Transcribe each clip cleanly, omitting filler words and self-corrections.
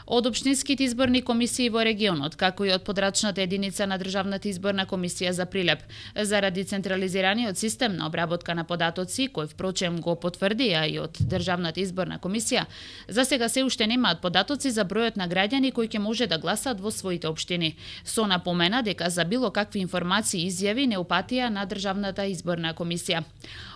Од општинските изборни комисии во регионот, како и од подрачната единица на Државната изборна комисија за Прилеп, заради централизираниот систем на обработка на податоци, кој впрочем го потврдија и од Државната изборна комисија, за сега се уште немаат податоци за бројот на граѓани кои ќе може да гласаат во своите општини. Со напомена дека за било какви информации и изјави не упатија на Државната изборна комисија.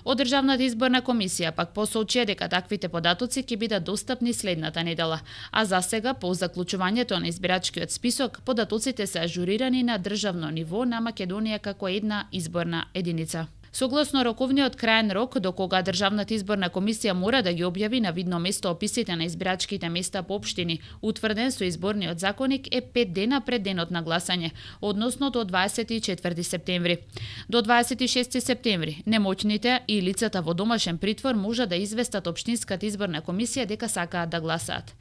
Од Државната изборна комисија пак посочија дека таквите податоци ќе бидат достапни следната недела, а за сега по заклучувањето на избирачкиот список, податоците се ажурирани на државно ниво на Македонија како една изборна единица. Согласно роковниот краен рок до кога Државната изборна комисија мора да ги објави на видно место описите на избирачките места по општини, утврден со изборниот законник, е 5 дена пред денот на гласање, односно до 24 септември. До 26 септември немоќните и лицата во домашен притвор може да известат општинската изборна комисија дека сакаат да гласаат.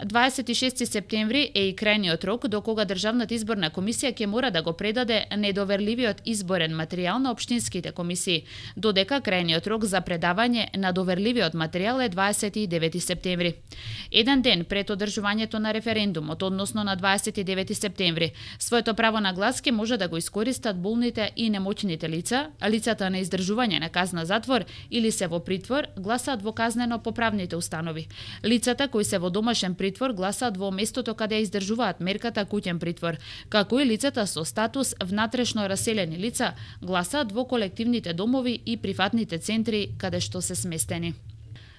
26 септември е и крајниот рок до кога Државната изборна комисија ќе мора да го предаде недоверливиот изборен материјал на општинските комисии, додека крајниот рок за предавање на доверливиот материјал е 29 септември. Еден ден пред одржувањето на референдумот, односно на 29 септември, своето право на глас ќе може да го искористат болните и немоќните лица, лицата на издржување на казна затвор или се во притвор, гласаат во казнено-поправните установи. Лицата кои се во домашен притвор гласаат во местото каде издржуваат мерката куќен притвор, како и лицата со статус внатрешно раселени лица гласаат во колективните домови и приватните центри каде што се сместени.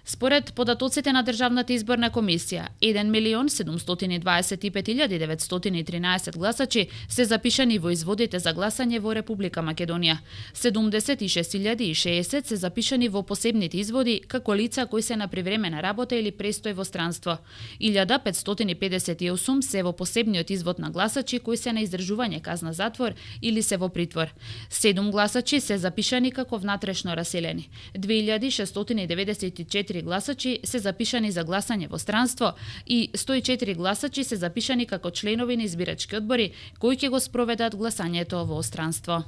Според податоците на Државната изборна комисија, 1.725.913 гласачи се запишани во изводите за гласање во Република Македонија. 76.060 се запишани во посебните изводи како лица кои се на привремена работа или престој во странство. 1.558 се во посебниот извод на гласачи кои се на издржување казна затвор или се во притвор. 7 гласачи се запишани како внатрешно раселени. 2.694 гласачи се запишани за гласање во странство и 104 гласачи се запишани како членови на избирачки одбори кои ќе го спроведат гласањето во странство.